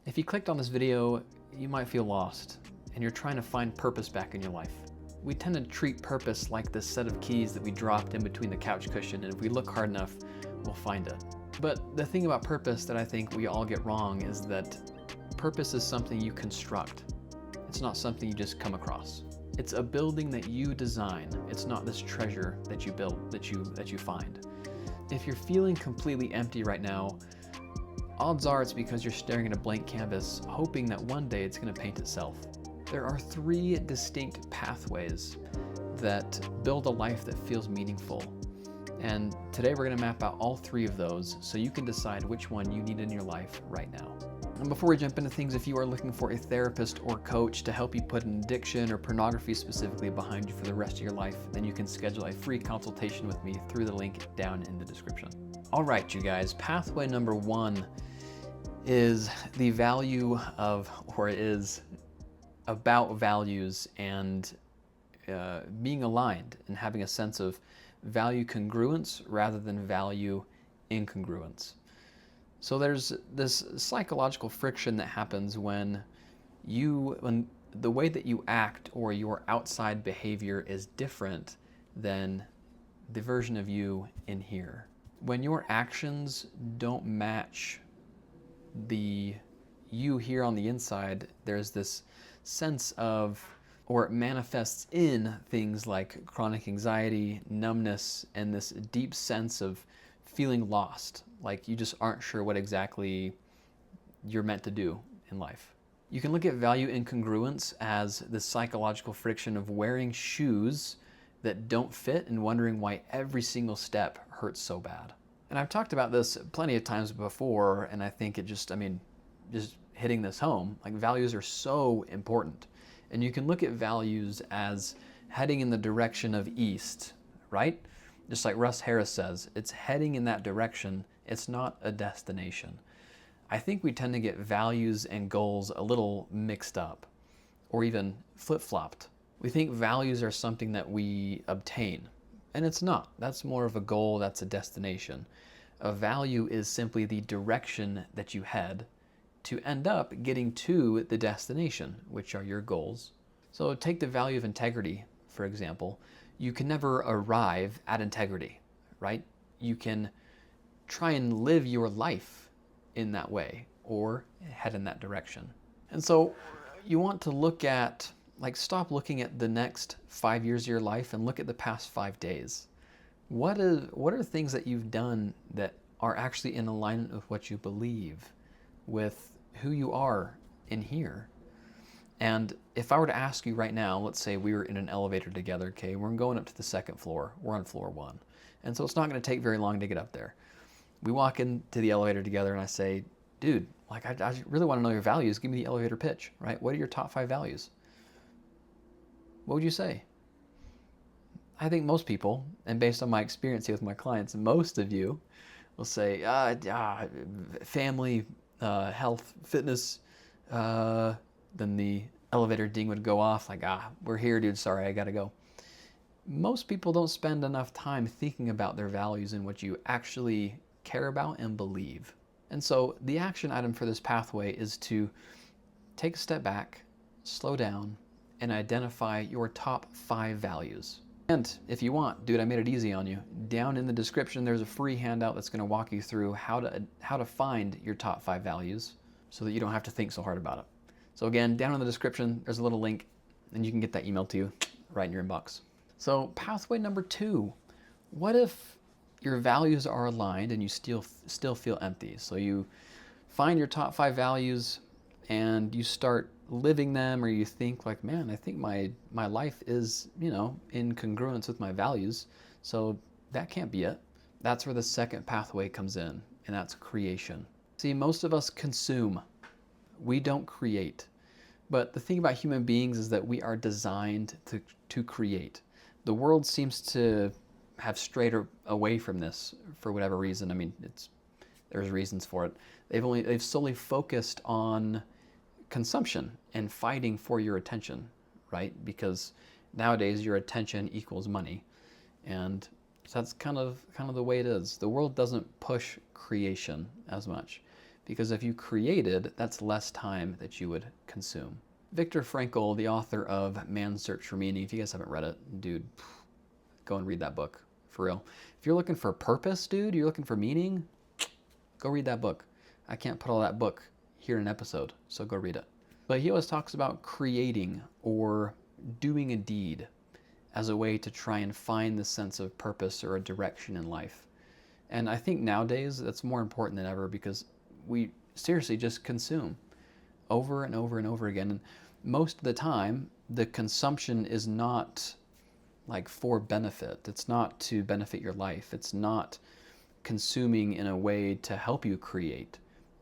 If you clicked on this video, you might feel lost and you're trying to find purpose back in your life. We tend to treat purpose like this set of keys that we dropped in between the couch cushion, and if we look hard enough, we'll find it. But the thing about purpose that I think we all get wrong is that purpose is something you construct. It's not something you just come across. It's a building that you design. It's not this treasure that you build, that you find. If you're feeling completely empty right now, odds are it's because you're staring at a blank canvas, hoping that one day it's going to paint itself. There are 3 distinct pathways that build a life that feels meaningful. And today we're going to map out all 3 of those so you can decide which one you need in your life right now. And before we jump into things, if you are looking for a therapist or coach to help you put an addiction or pornography specifically behind you for the rest of your life, then you can schedule a free consultation with me through the link down in the description. All right, you guys, pathway number 1 is the value of, or is about values and being aligned and having a sense of value congruence rather than value incongruence. So there's this psychological friction that happens when the way that you act or your outside behavior is different than the version of you in here. When your actions don't match the you here on the inside, there's this sense of, or it manifests in things like chronic anxiety, numbness, and this deep sense of feeling lost, like you just aren't sure what exactly you're meant to do in life. You can look at value incongruence as the psychological friction of wearing shoes that don't fit and wondering why every single step hurts so bad. And I've talked about this plenty of times before, and I think it just hitting this home, like values are so important. And you can look at values as heading in the direction of east, right? Just like Russ Harris says, it's heading in that direction. It's not a destination. I think we tend to get values and goals a little mixed up or even flip-flopped. We think values are something that we obtain, and it's not. That's more of a goal, that's a destination. A value is simply the direction that you head to end up getting to the destination, which are your goals. So take the value of integrity, for example. You can never arrive at integrity, right? You can try and live your life in that way or head in that direction. And so you want to look at, stop looking at the next 5 years of your life and look at the past 5 days. What are things that you've done that are actually in alignment with what you believe, with who you are in here? And if I were to ask you right now, let's say we were in an elevator together, okay, we're going up to the 2nd floor, we're on floor 1. And so it's not going to take very long to get up there. We walk into the elevator together and I say, dude, I really want to know your values. Give me the elevator pitch, right? What are your top 5 values? What would you say? I think most people, and based on my experience here with my clients, most of you will say, family, health, fitness, then the elevator ding would go off we're here, dude, sorry, I gotta go. Most people don't spend enough time thinking about their values and what you actually care about and believe. And so the action item for this pathway is to take a step back, slow down, and identify your top 5 values. And if you want, dude, I made it easy on you. Down in the description, there's a free handout that's going to walk you through how to find your top 5 values so that you don't have to think so hard about it. So again, down in the description, there's a little link and you can get that email to you right in your inbox. So pathway number 2, what if your values are aligned and you still feel empty? So you find your top 5 values and you start living them, or you think man, I think my life is, in congruence with my values. So that can't be it. That's where the second pathway comes in, and that's creation. See, most of us consume. We don't create. But the thing about human beings is that we are designed to create. The world seems to have strayed away from this for whatever reason. There's reasons for it. They've solely focused on consumption and fighting for your attention, right? Because nowadays your attention equals money. And so that's kind of the way it is. The world doesn't push creation as much Because if you created, that's less time that you would consume. Viktor Frankl, the author of Man's Search for Meaning, if you guys haven't read it, dude, go and read that book, for real. If you're looking for purpose, dude, you're looking for meaning, go read that book. I can't put all that book here in an episode, so go read it. But he always talks about creating or doing a deed as a way to try and find the sense of purpose or a direction in life. And I think nowadays that's more important than ever because we seriously just consume over and over and over again. And most of the time, the consumption is not like for benefit. It's not to benefit your life. It's not consuming in a way to help you create.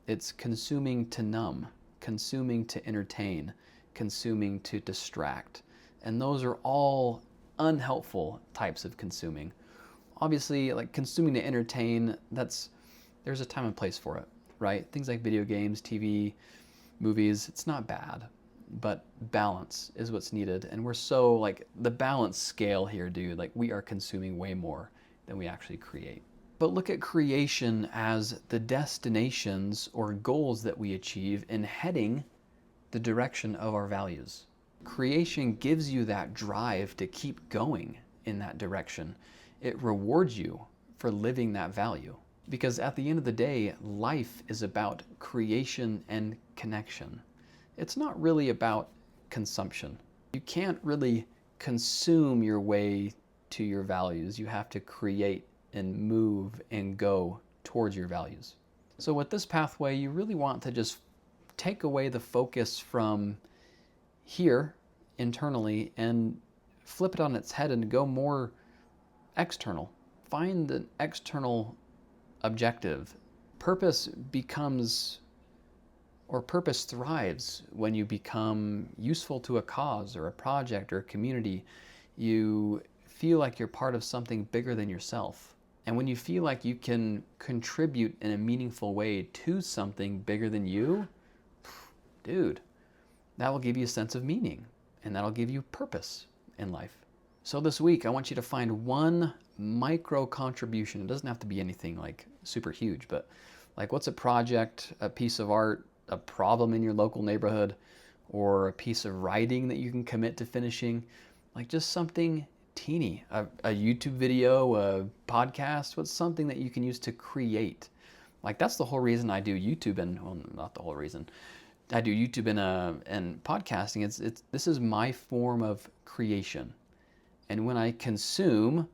It's consuming to numb, consuming to entertain, consuming to distract. And those are all unhelpful types of consuming. Obviously, like consuming to entertain, there's a time and place for it, right? Things like video games, TV, movies, it's not bad, but balance is what's needed. And we're so like the balance scale here, dude, like we are consuming way more than we actually create. But look at creation as the destinations or goals that we achieve in heading the direction of our values. Creation gives you that drive to keep going in that direction. It rewards you for living that value. Because at the end of the day, life is about creation and connection. It's not really about consumption. You can't really consume your way to your values. You have to create and move and go towards your values. So with this pathway, you really want to just take away the focus from here internally and flip it on its head and go more external. Find an external objective. Purpose thrives when you become useful to a cause or a project or a community. You feel like you're part of something bigger than yourself. And when you feel like you can contribute in a meaningful way to something bigger than you, dude, that will give you a sense of meaning and that'll give you purpose in life. So this week, I want you to find one micro contribution. It doesn't have to be anything like super huge, but like what's a project, a piece of art, a problem in your local neighborhood, or a piece of writing that you can commit to finishing, like just something teeny, a YouTube video, a podcast, what's something that you can use to create. Like that's the whole reason I do YouTube, and well, not the whole reason. I do YouTube and podcasting. This is my form of creation. And when I consume,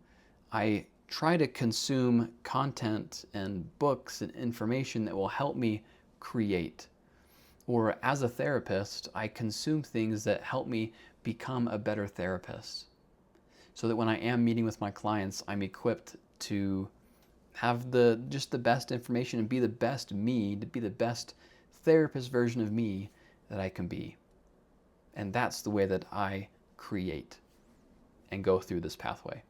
I try to consume content and books and information that will help me create. Or as a therapist, I consume things that help me become a better therapist. So that when I am meeting with my clients, I'm equipped to have just the best information and be the best me, to be the best therapist version of me that I can be. And that's the way that I create and go through this pathway.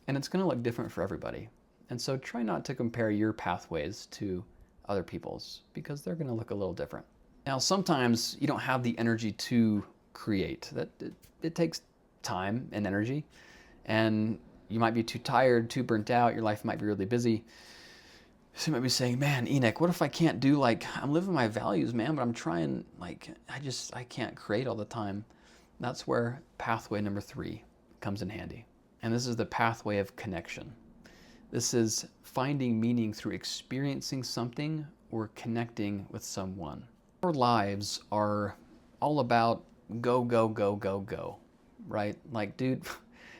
And it's going to look different for everybody. And so try not to compare your pathways to other people's because they're going to look a little different. Now, sometimes you don't have the energy to create. It takes time and energy, and you might be too tired, too burnt out. Your life might be really busy. So you might be saying, man, Enoch, what if I can't do I'm living my values, man, but I'm trying, I can't create all the time. That's where pathway number 3 comes in handy. And this is the pathway of connection. This is finding meaning through experiencing something or connecting with someone. Our lives are all about go, go, go, go, go, right? Like, dude,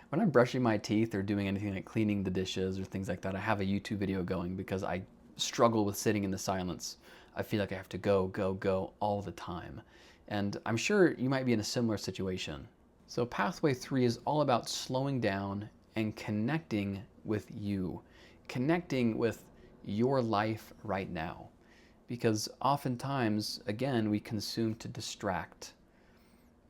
when I'm brushing my teeth or doing anything like cleaning the dishes or things like that, I have a YouTube video going because I struggle with sitting in the silence. I feel like I have to go, go, go all the time. And I'm sure you might be in a similar situation. So pathway 3 is all about slowing down and connecting with you, connecting with your life right now. Because oftentimes, again, we consume to distract.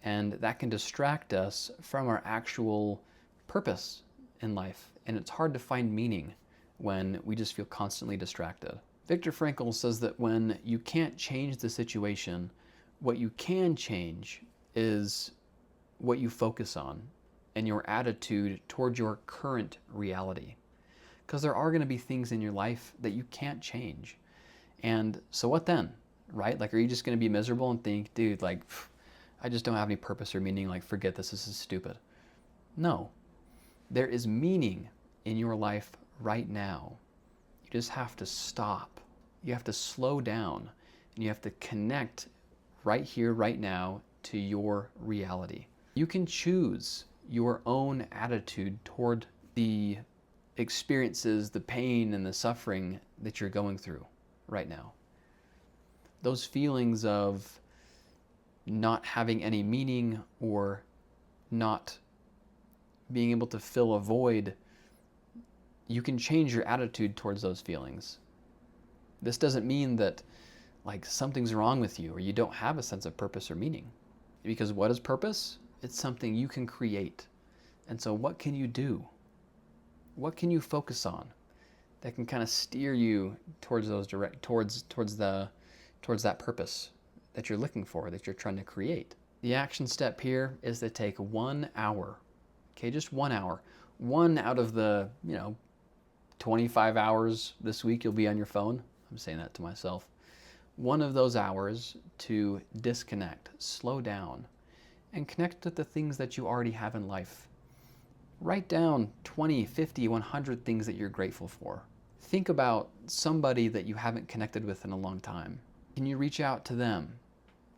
And that can distract us from our actual purpose in life. And it's hard to find meaning when we just feel constantly distracted. Viktor Frankl says that when you can't change the situation, what you can change is what you focus on and your attitude towards your current reality. Because there are going to be things in your life that you can't change. And so what then? right? Like, are you just going to be miserable and think, dude, like, I just don't have any purpose or meaning, like, forget this is stupid? No. There is meaning in your life right now. You just have to stop. You have to slow down, and you have to connect right here, right now, to your reality. You can choose your own attitude toward the experiences, the pain and the suffering that you're going through right now. Those feelings of not having any meaning or not being able to fill a void, you can change your attitude towards those feelings. This doesn't mean that like something's wrong with you or you don't have a sense of purpose or meaning. Because what is purpose? It's something you can create. And so what can you do? What can you focus on that can kind of steer you towards those towards that purpose that you're looking for, that you're trying to create? The action step here is to take 1 hour. Okay, just 1 hour. One out of the, 25 hours this week you'll be on your phone. I'm saying that to myself. One of those hours to disconnect, slow down, and connect with the things that you already have in life. Write down 20, 50, 100 things that you're grateful for. Think about somebody that you haven't connected with in a long time. Can you reach out to them?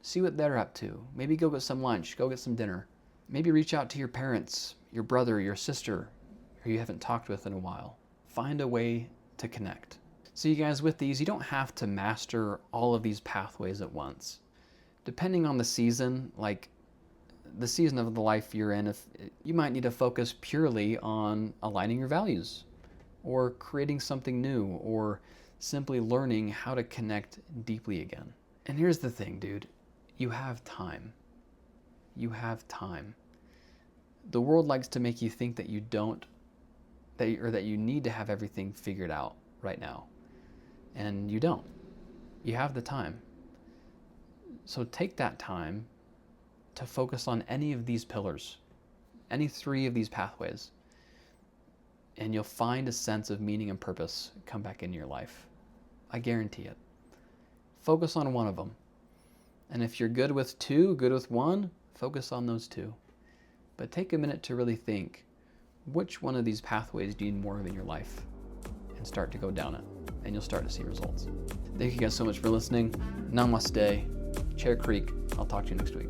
See what they're up to. Maybe go get some lunch, go get some dinner. Maybe reach out to your parents, your brother, your sister, who you haven't talked with in a while. Find a way to connect. So you guys, with these, you don't have to master all of these pathways at once. Depending on the season, like the season of the life you're in, if you might need to focus purely on aligning your values or creating something new or simply learning how to connect deeply again. And here's the thing, dude, you have time. You have time. The world likes to make you think that you don't, that you need to have everything figured out right now. And you don't. You have the time. So take that time to focus on any of these pillars, any 3 of these pathways, and you'll find a sense of meaning and purpose come back into your life. I guarantee it. Focus on one of them. And if you're good with 2, good with 1, focus on those 2. But take a minute to really think, which one of these pathways do you need more of in your life? And start to go down it, and you'll start to see results. Thank you guys so much for listening. Namaste. Chair Creek. I'll talk to you next week.